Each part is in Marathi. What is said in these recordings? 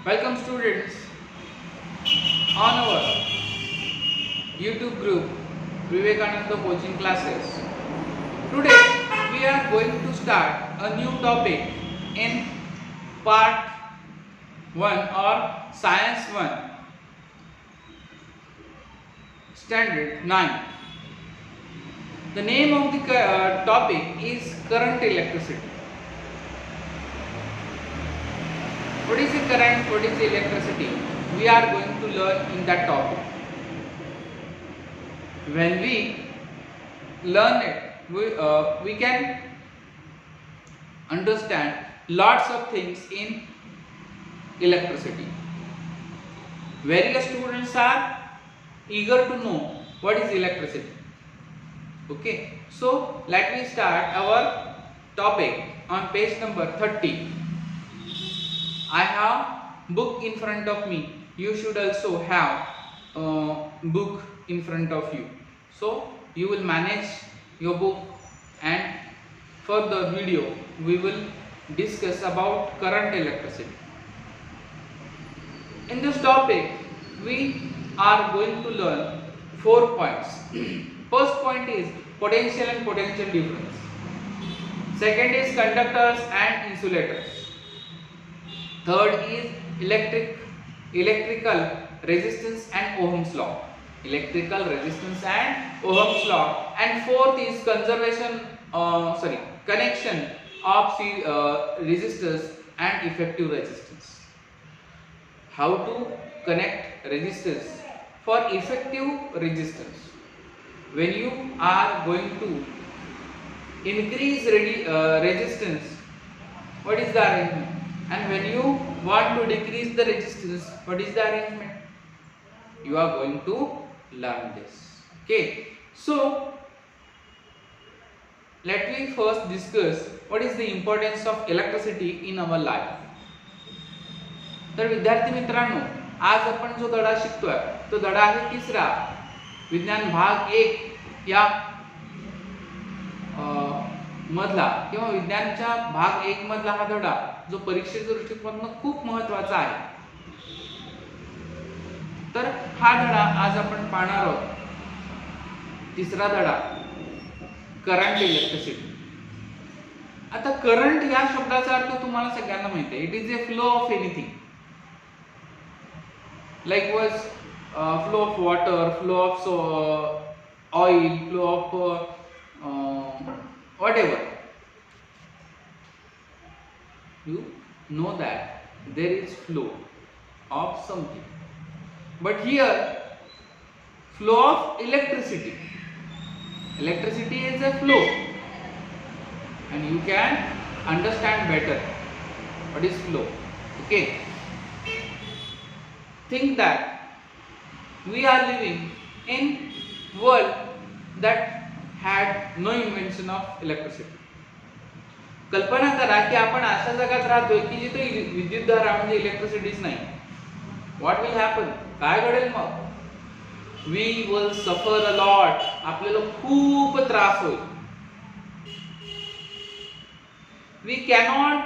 Welcome students on our YouTube group Vivekananda Coaching Classes. Today we are going to start a new topic in part 1 or Science 1 Standard 9. The name of the topic is current electricity. What is the current? What is the electricity? We are going to learn in that topic. When we learn it, we can understand lots of things in electricity. Various students are eager to know what is electricity. Okay, so let me start our topic on page number 30. I have book in front of me. You should also have a book in front of you. So you will manage your book, and for the video we will discuss about current electricity. In this topic we are going to learn 4 points. First point is potential and potential difference. Second is conductors and insulators. Third is electrical resistance and Ohm's law. Electrical resistance and Ohm's law. And fourth is connection of resistors and effective resistance. How to connect resistors for effective resistance? When you are going to increase resistance, what is the arrangement? And when you want to decrease the resistance, what is the arrangement? You are going to learn this. Okay. So let me first discuss what is the importance of electricity in our life. तर विद्यार्थी मित्रांनो, आज आपण जो धडा शिकतोय तो धडा आहे तिसरा, विज्ञान भाग 1 या मधला किंवा विज्ञानच्या भाग 1 मधला हा धडा जो परीक्षेच्या दृष्टिकोनातून खूप महत्त्वाचा आहे. तर हा धडा आज आपण पाहणार आहोत. तिसरा धडा करंट इलेक्ट्रिसिटी. आता करंट या शब्दाचा अर्थ तुम्हाला सगळ्यांना माहिती आहे. It is a flow of anything. Likewise flow of water, flow of oil, flow of whatever. You know that there is flow of something, but here flow of electricity. Electricity is a flow, and you can understand better what is flow. Okay, think that we are living in world that had no invention of electricity. कल्पना करा की आपण अशा जगात राहतोय की जिथे विद्युत धारा म्हणजे इलेक्ट्रिसिटीच नाही. What will happen? काय घडेल मग? We will suffer a lot. आपल्याला खूप त्रास होईल. We cannot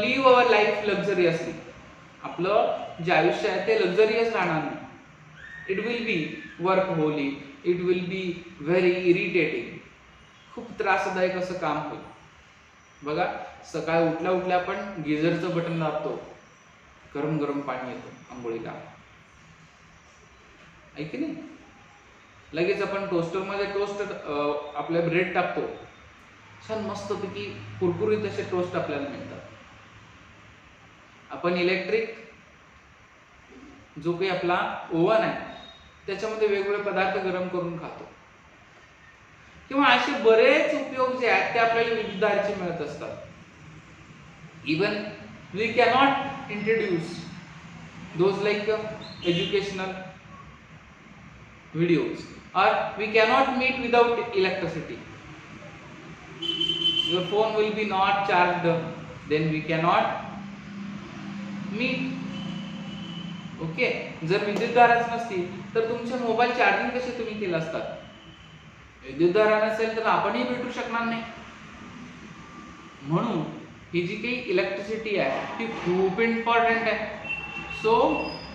live our life luxuriously. आपलं जे आयुष्य आहे ते लक्झरियस राहणार नाही. It will be workaholic. It will be very irritating. खूप त्रासदायक असं काम होईल. बघा, सकाळी उठल्या आपण गिझरचं बटन दाबतो, गरम गरम पाणी येतं आंघोळीला, आहे की नाही? लगेच आपण टोस्टरमध्ये आपल्या ब्रेड टाकतो, छान मस्तपैकी कुरकुरीत असे टोस्ट आपल्याला मिळतात. आपण इलेक्ट्रिक जो काही आपला ओव्हन आहे त्याच्यामध्ये वेगवेगळे पदार्थ गरम करून खातो. किंवा असे बरेच उपयोग जे आहेत ते आपल्याला विद्युत धारेचे मिळत असतात. Even we cannot introduce those like educational videos, or we cannot meet without electricity. Your phone will be not charged, then we cannot meet. Okay, जर विद्युतधाराच नसती तर तुमचे मोबाईल चार्जिंग कसे तुम्ही केलं असतात? विद्युतधारा नसेल तर आपणही भेटू शकणार नाही. म्हणून ही जी काही इलेक्ट्रिसिटी आहे ती खूप इम्पॉर्टंट आहे. सो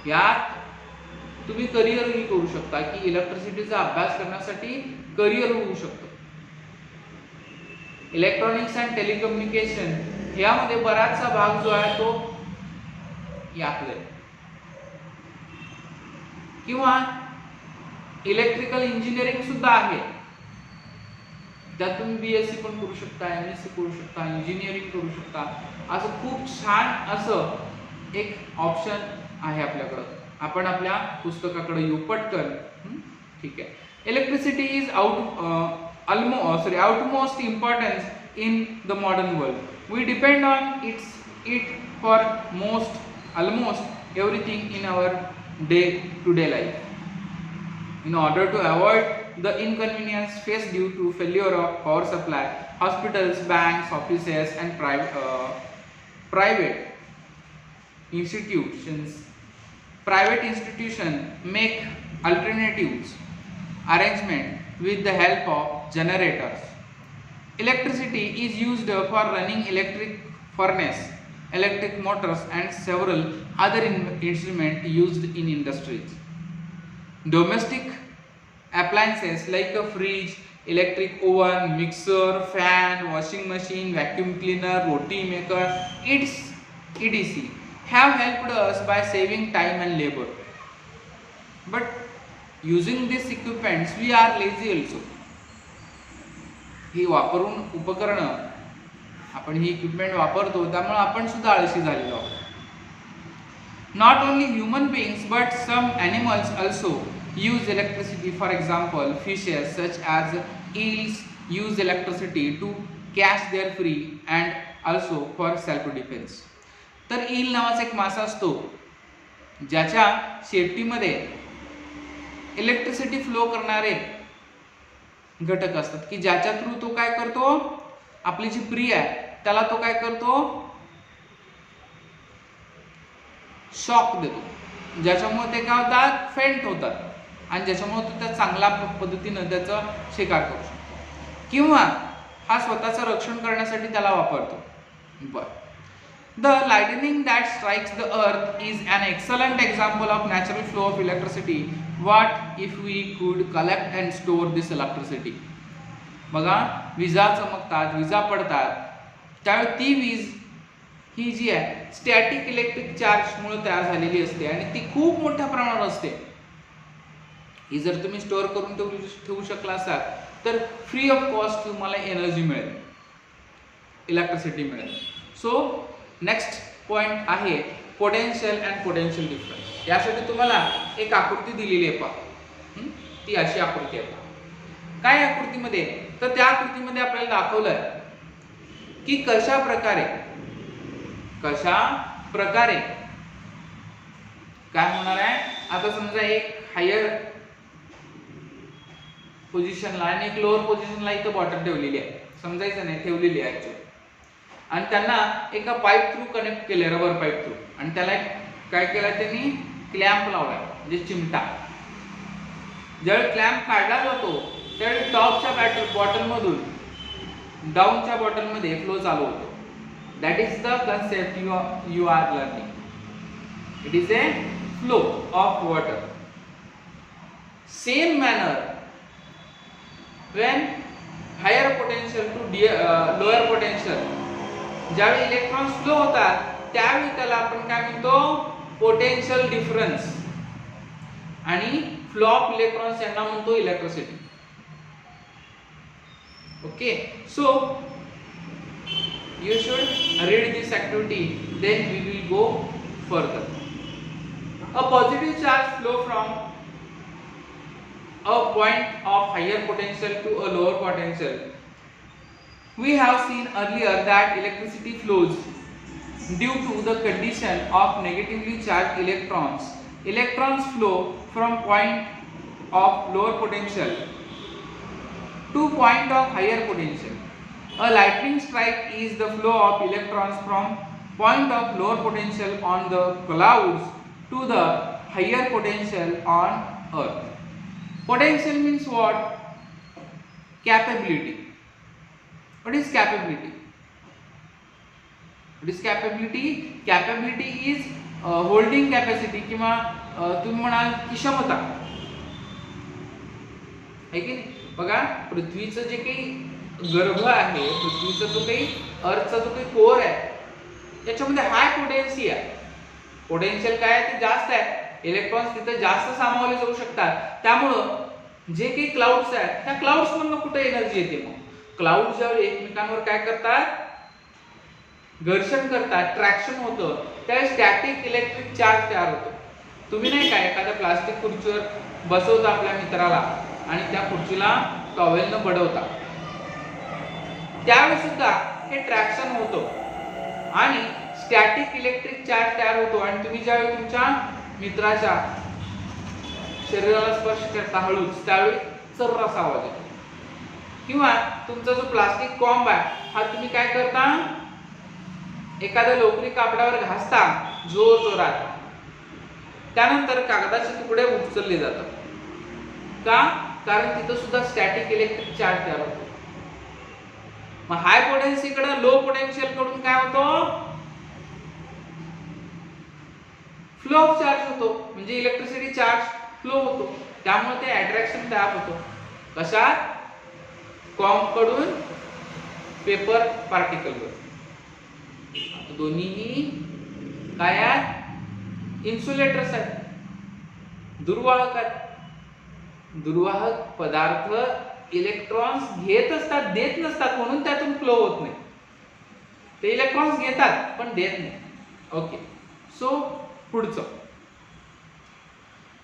यात तुम्ही करिअरही करू शकता की इलेक्ट्रिसिटीचा अभ्यास करण्यासाठी करिअर होऊ शकतं. इलेक्ट्रॉनिक्स अँड टेलिकम्युनिकेशन यामध्ये बराचसा भाग जो आहे तो यातला आहे. किंवा इलेक्ट्रिकल इंजिनिअरिंग सुद्धा आहे, त्यात तुम्ही BSc पण करू शकता, MSc करू शकता, इंजिनिअरिंग करू शकता. असं खूप छान असं एक ऑप्शन आहे आपल्याकडं. आपण आपल्या पुस्तकाकडे येऊ पटकन. ठीक आहे. Electricity is outmost importance in the modern world. We depend on it for almost everything in our day-to-day life. In order to avoid the inconvenience faced due to failure of power supply, hospitals, banks, offices, and private institutions make alternatives arrangement with the help of generators. Electricity is used for running electric furnace, electric motors, and several other instruments used in industries. Domestic appliances like a fridge, electric oven, mixer, fan, washing machine, vacuum cleaner, roti maker, etc. have helped us by saving time and labor. But using these equipments we are lazy also. ही वापरून उपकरणं आपण ही इक्विपमेंट वापरतो त्यामुळे आपण सुद्धा आळशी झालेलो आहोत. Not only human beings but some animals also use electricity. For example, fishes such as eels use electricity to catch their prey and also for self defense. तर ईल नावाचा एक मासा असतो ज्याच्या शेपटीमध्ये इलेक्ट्रिसिटी फ्लो करणारे घटक असतात की ज्याच्या थ्रू तो काय करतो, आपली जी प्री आहे त्याला तो काय करतो, शॉक देतो, ज्याच्यामुळे ते काय होतात, फेंट होतात आणि ज्याच्यामुळे तो त्या चांगल्या पद्धतीने त्याचा शिकार करू शकतो किंवा हा स्वतःचं रक्षण करण्यासाठी त्याला वापरतो. बरं. The lightning that strikes the earth is an excellent example of natural flow of electricity. What if we could collect and store this electricity? बघा, विजा चमकतात, विजा पडतात, त्यावेळी ती वीज ही जी आहे स्टॅटिक इलेक्ट्रिक चार्ज मुळे तयार झालेली असते आणि ती खूप मोठ्या प्रमाणावर असते. ही जर तुम्ही स्टोअर करून ठेवू शकला असाल तर फ्री ऑफ कॉस्ट तुम्हाला एनर्जी मिळेल, इलेक्ट्रिसिटी मिळेल. सो नेक्स्ट पॉइंट आहे पोटेन्शियल अँड पोटेन्शियल डिफरन्स. यासाठी तुम्हाला एक आकृती दिलेली आहे पहा, ती अशी आकृती आहे. काय आकृतीमध्ये, तर त्या आकृतीमध्ये आपल्याला दाखवलंय की कशा प्रकारे काय होणार आहे. आता समजा एक हायर पोझिशनला आणि एक लोअर पोझिशनला इथं बॉटल ठेवलेली आहे, समजायचं नाही, ठेवलेली आहे ऍक्च्युअली, आणि त्यांना एका पाईप थ्रू कनेक्ट केले, रबर पाईप थ्रू, आणि त्याला काय केलं त्यांनी, क्लॅम्प लावला म्हणजे चिमटा. ज्यावेळी क्लॅम्प काढला जातो त्यावेळी टॉपच्या बॉटलमधून डाऊनच्या बॉटलमध्ये फ्लो चालू होतो. That is the concept you are learning. It is a flow of water. Same manner when higher potential to lower potential, ज्यावेळी इलेक्ट्रॉन्स फ्लो होतात त्यावेळी त्याला आपण काय म्हणतो, पोटेन्शियल डिफरन्स, आणि फ्लो ऑफ इलेक्ट्रॉन्स यांना म्हणतो electricity. Okay, so you should read this activity, then we will go further. A positive charge flow from a point of higher potential to a lower potential. We have seen earlier that electricity flows due to the condition of negatively charged electrons. Electrons flow from point of lower potential to point of higher potential. A lightning strike is the flow of electrons from point of lower potential on the clouds to the higher potential on earth. Potential means what? Capability. What is capability? What is capability? Capability is holding capacity किंवा तुम्ही म्हणाल की क्षमता आहे की नाही. बघा पृथ्वीचं जे काही गर्भ आहे, पृथ्वीचा जो काही अर्थचा जो काही कोअर आहे त्याच्यामध्ये हाय पोटेन्शियल आहे. पोटेन्शियल काय आहे ते जास्त आहे, इलेक्ट्रॉन्स तिथे जास्त सामावले जाऊ शकतात. त्यामुळं जे काही क्लाउड्स आहेत त्या क्लाउड्स मधून कुठे एनर्जी येते. मग क्लाउड ज्यावेळी एकमेकांवर काय करतात, घर्षण करतात, ट्रॅक्शन होतं, त्यावेळी स्टॅटिक इलेक्ट्रिक चार्ज तयार होतो. तुम्ही नाही काय एखाद्या प्लास्टिक खुर्चीवर बसवता आपल्या मित्राला आणि त्या खुर्चीला टॉवेलनं बडवता, त्यावेळी सुद्धा हे ट्रॅक्शन होतं आणि स्टॅटिक इलेक्ट्रिक चार्ज तयार होतो. आणि तुम्ही ज्यावेळी तुमच्या मित्राच्या शरीराला स्पर्श करता हळूच, त्यावेळी सर्रास आवाज येतो. किंवा तुमचा जो प्लास्टिक कॉम्ब आहे हा तुम्ही काय करता, एखाद्या लोकरी कापडावर घासता जोर जोरात, त्यानंतर कागदाचे तुकडे उचलले जातात. का? कारण तिथं सुद्धा स्टॅटिक इलेक्ट्रिक चार्ज तयार होतो. मग हाय पोटेन्शियल कडे लो पोटेन्शियल कडून काय होतो, फ्लो ऑफ चार्ज होतो, म्हणजे इलेक्ट्रिसिटी चार्ज फ्लो होतो. त्यामुळे ते अट्रॅक्शन तयार होतो. कशात? कॉम्ब कडून पेपर पार्टिकल वर. आता दोन्हीही काय आहेत, इन्सुलेटर्स आहेत, दुर्वाहक आहेत. दुर्वाहक पदार्थ इलेक्ट्रॉन्स घेत असतात, देत नसतात, म्हणून त्यातून फ्लो होत नाही. ते इलेक्ट्रॉन्स घेतात पण देत नाही. ओके, सो पुढचं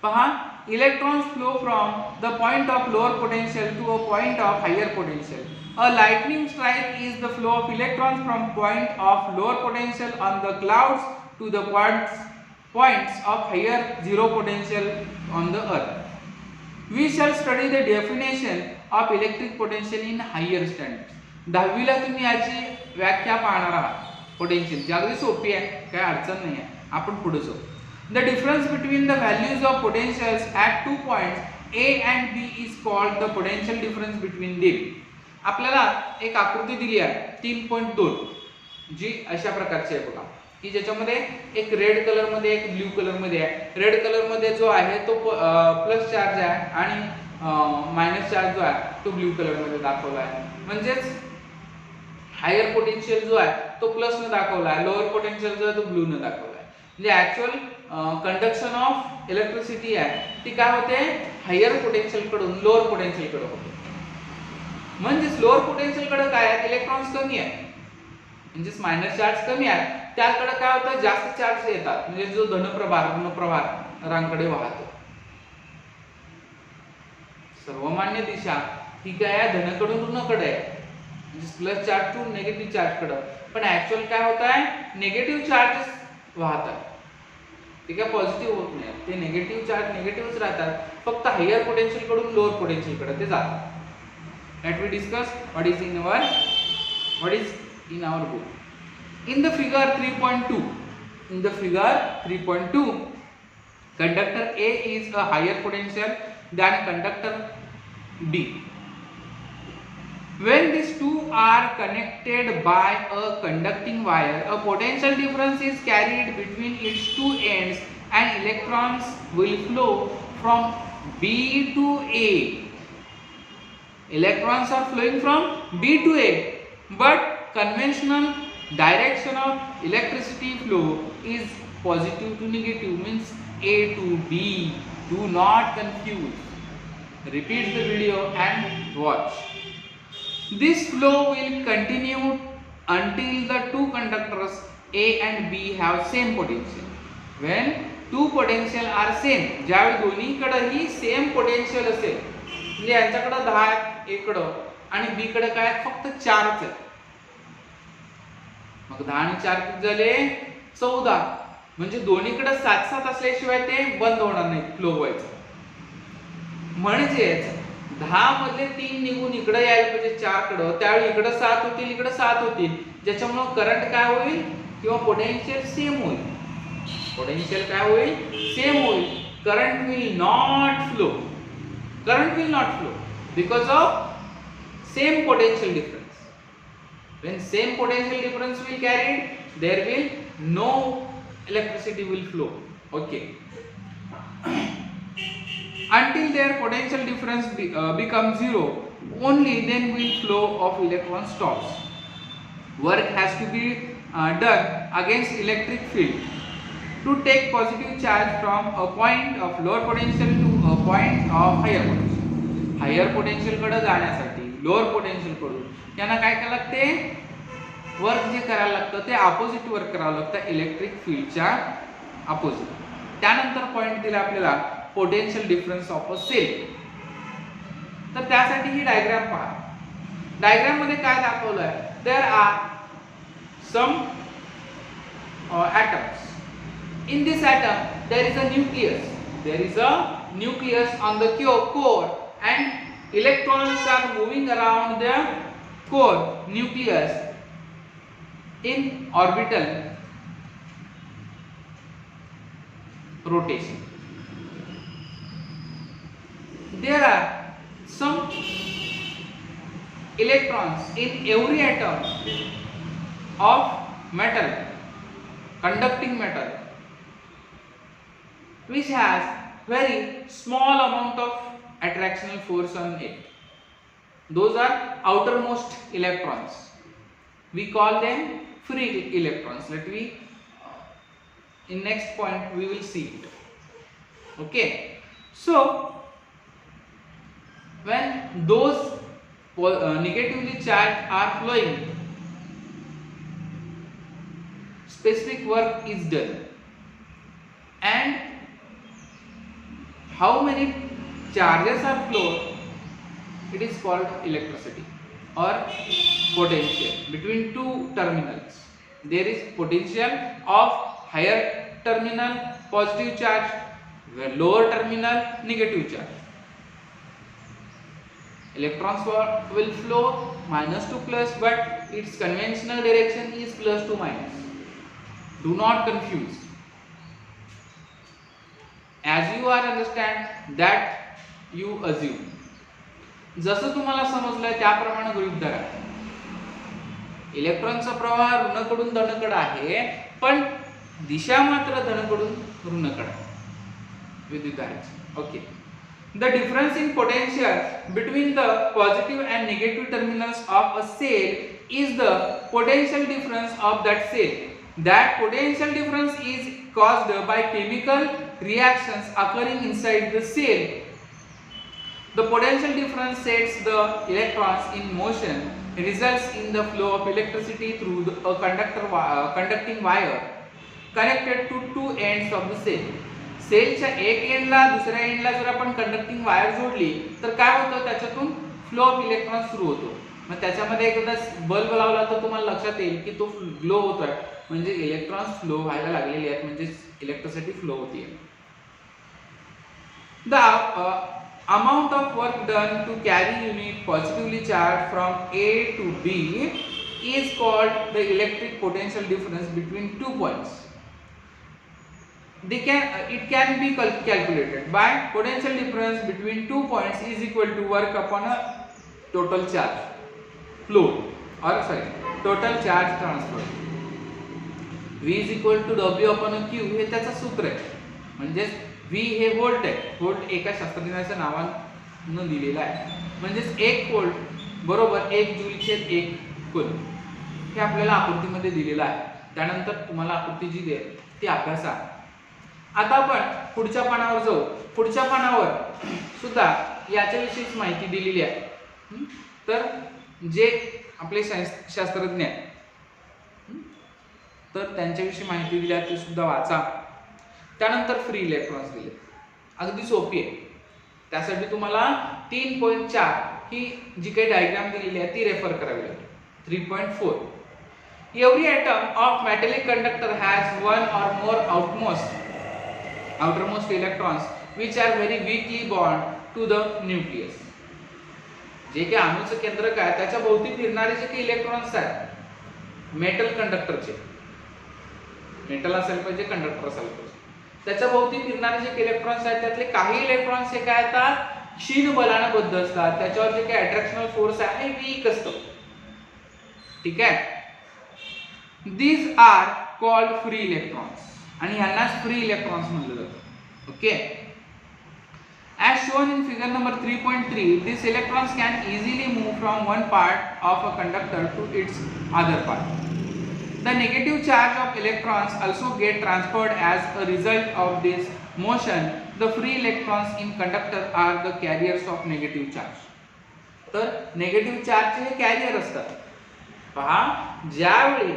पहा, electrons flow from the point of lower potential to a point of higher potential. A lightning strike is the flow of electrons from point of lower potential on the clouds to the points of higher zero potential on the earth. We shall study the definition of electric potential in higher standards. 10वी ला तुम्ही याची व्याख्या पाहणार आहात. पोटेन्शियल अगदी सोपी आहे, काय अडचण नाही आहे. आपण पुढे जाऊ. The difference between the values of potentials at 2 points A and B is called the potential difference between them. आपल्याला एक आकृती दिली आहे 3.2 जी अशा प्रकारची आहे बघा, की ज्याच्यामध्ये एक रेड कलर मध्ये एक ब्ल्यू कलर मध्ये आहे. रेड कलर मध्ये जो आहे तो प्लस चार्ज आहे आणि मायनस चार्ज जो आहे तो ब्ल्यू कलर मध्ये दाखवला आहे. म्हणजेच हायर पोटेन्शियल जो आहे तो प्लस ने दाखवला आहे, लोअर पोटेन्शियल जो आहे तो ब्लू ने दाखवला आहे. म्हणजे ऍक्च्युअल कंडक्शन ऑफ इलेक्ट्रिसिटी आहे ती काय होते, हायर पोटेन्शियल कडून लोअर पोटेन्शियल कडे होते. म्हणजेच लोअर पोटेन्शियल कडे काय आहे, इलेक्ट्रॉन्स कमी आहे, म्हणजेच मायनस चार्ज कमी आहे, त्याकडे काय होतं, जास्त चार्ज येतात. म्हणजे जो धनप्रभार ऋणप्रभार रांकडे वाहतो. सर्वमान्य दिशा ही काय आहे, धनकडून ऋणकडे आहे, म्हणजे plus charge to negative charge कडे. पण ऍक्च्युअल काय होत आहे, निगेटिव्ह चार्जेस वाहतात, ते काय पॉझिटिव्ह होत नाही. ते निगेटिव्ह चार्ज निगेटिव्हच राहतात, फक्त हायर पोटेन्शियल कडून लोअर पोटेन्शियल कडे ते जातात. Let we discuss what is in our book. In the figure 3.2, conductor A is a higher potential than conductor B. When these two are connected by a conducting wire, a potential difference is carried between its two ends and electrons will flow from B to A. Electrons are flowing from B to A, but conventional direction of electricity flow is positive to negative, means A to B. Do not confuse. Repeat the video and watch. This flow will continue until the two conductors A and B have same potential. When two potential are same, ज्यावेळी दोन्हीकडेही सेम पोटेन्शियल असेल, म्हणजे यांच्याकडे 10 इकडं आणि बी कडे काय फक्त 4च आहे, मग 10 आणि 4 किती झाले 14. म्हणजे दोन्हीकडे 7-7 असल्याशिवाय ते बंद होणार नाही फ्लो व्हायचं. म्हणजेच 10 मधले 3 निघून इकडे यायला पाहिजे 4 कडे, त्यावेळी इकडे 7 होतील, इकडे 7 होतील, ज्याच्यामुळे करंट काय होईल किंवा पोटेन्शियल सेम होईल. पोटेन्शियल काय होईल, सेम होईल. Current will not flow. Current will not flow because of same potential difference. When same potential difference will carried, there will no electricity will flow. Okay. Until their potential difference becomes zero, only then will flow of electrons stops. Work has to be done against electric field to take positive charge from a point of lower potential to a point of higher potential. Higher potential कडे जाण्यासाठी लोअर पोटेन्शियल कडून यांना काय करायला लागते, वर्क जे करायला लागतं ते अपोजिट वर्क करावं लागतं इलेक्ट्रिक फील्डच्या अपोजिट. त्यानंतर पॉइंट दिला आपल्याला potential difference of a cell. तर त्यासाठी ही डायग्राम पहा. डायग्राम मध्ये काय दाखवलंय, there are some atoms. In this atom there is a nucleus. There is a nucleus on the core and electrons are moving around the core nucleus in orbital rotation. There are some electrons in every atom of metal, conducting metal, which has very small amount of attractional force on it. Those are outermost electrons. We call them free electrons. Let me in next point we will see it. Okay, so when those negatively charged are flowing, specific work is done. And how many charges are flowed, it is called electricity or potential between two terminals. There is potential of higher terminal positive charge, where lower terminal negative charge. Electrons will flow minus to plus, but its conventional direction is plus to minus. Do not confuse. As you are understand that you assume. जसं तुम्हाला समजलंय त्याप्रमाणे गृहीत धरा. इलेक्ट्रॉनचा प्रवाह ऋणाकडून धनाकडे आहे, पण दिशा मात्र धनाकडून ऋणाकडे विद्युतधारेची. Okay. The difference in potential between the positive and negative terminals of a cell is the potential difference of that cell. That potential difference is caused by chemical reactions occurring inside the cell. The potential difference sets the electrons in motion, results in the flow of electricity through a conducting wire connected to two ends of the cell. सेलच्या एक एंडला दुसऱ्या एंडला जर आपण कंडक्टिंग वायर जोडली तर काय होतं, त्याच्यातून फ्लो ऑफ इलेक्ट्रॉन सुरू होतो. मग त्याच्यामध्ये एकदा बल्ब लावला तर तुम्हाला लक्षात येईल की तो ग्लो होतोय, म्हणजे इलेक्ट्रॉन्स फ्लो व्हायला लागलेले आहेत, म्हणजे इलेक्ट्रिसिटी फ्लो होतीये. The amount of work done to carry unit positively charge from A to B is called the electric potential difference between two points. It can be calculated by potential difference between 2 points is equal to work upon a total charge flow, or total charge transfer. V is equal to W upon a Q हे त्याचं सूत्र आहे. म्हणजे V हे व्होल्ट आहे. व्होल्ट एका शास्त्रज्ञाच्या नावानं दिलेला आहे. म्हणजेच 1 व्होल्ट बरोबर 1 जूल छेद 1 कूलम. हे आपल्याला आकृतीमध्ये दिलेलं आहे. त्यानंतर तुम्हाला आकृती जी आहे ती अभ्यासा. आता आपण पुढच्या पानावर जाऊ. पुढच्या पानावर सुद्धा याच्याविषयीच माहिती दिलेली आहे. तर जे आपले शास्त्रज्ञ तर त्यांच्याविषयी माहिती दिली आहे ती सुद्धा वाचा. त्यानंतर फ्री इलेक्ट्रॉन्स दिले, अगदी सोपी आहे. त्यासाठी तुम्हाला 3.4 ही जी काही डायग्राम दिलेली आहे ती रेफर करावी लागेल. 3.4 Every atom of metallic conductor has one or more outermost electrons which are very weakly bound to the nucleus. जे काही अणूचं केंद्रक आहे त्याच्या भोवती फिरणारे जे काही इलेक्ट्रॉन्स आहेत मेटल कंडक्टरचे, मेटल असेल पाहिजे कंडक्टर असेल पाहिजे, त्याच्या भोवती फिरणारे जे इलेक्ट्रॉन्स आहेत त्यातले काही इलेक्ट्रॉन्स हे काय असतात क्षीण बलाने बद्ध असतात. त्याच्यावर जे काही अट्रॅक्शनल फोर्स आहे वीक असतो. ठीक आहे. These are called free electrons. आणि ह्यांनाच फ्री इलेक्ट्रॉन्स म्हटलं जातं. Okay. As shown in figure number 3.3, these electrons can easily move from one part of a conductor to its other part. The negative charge of electrons also get transferred as a result of this motion. The free electrons in conductor are the carriers of negative charge. तर नेगेटिव्ह चार्ज हे कॅरियर असतात. पहा, ज्यावेळी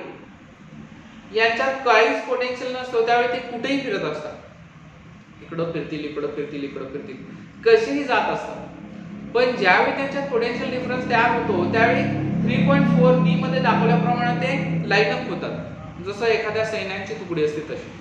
यांच्यात काहीच पोटेन्शियल नसतो त्यावेळी ते कुठेही फिरत असतात. इकडं फिरतील, इकडं फिरतील, इकडं फिरतील, कशीही जात असतात. पण ज्यावेळी त्यांच्यात पोटेन्शियल डिफरन्स तयार होतो त्यावेळी 3.4 b मध्ये दाखवल्याप्रमाणे ते लाईट अप होतात, जसं एखाद्या सैन्याची तुकडी असते तशी.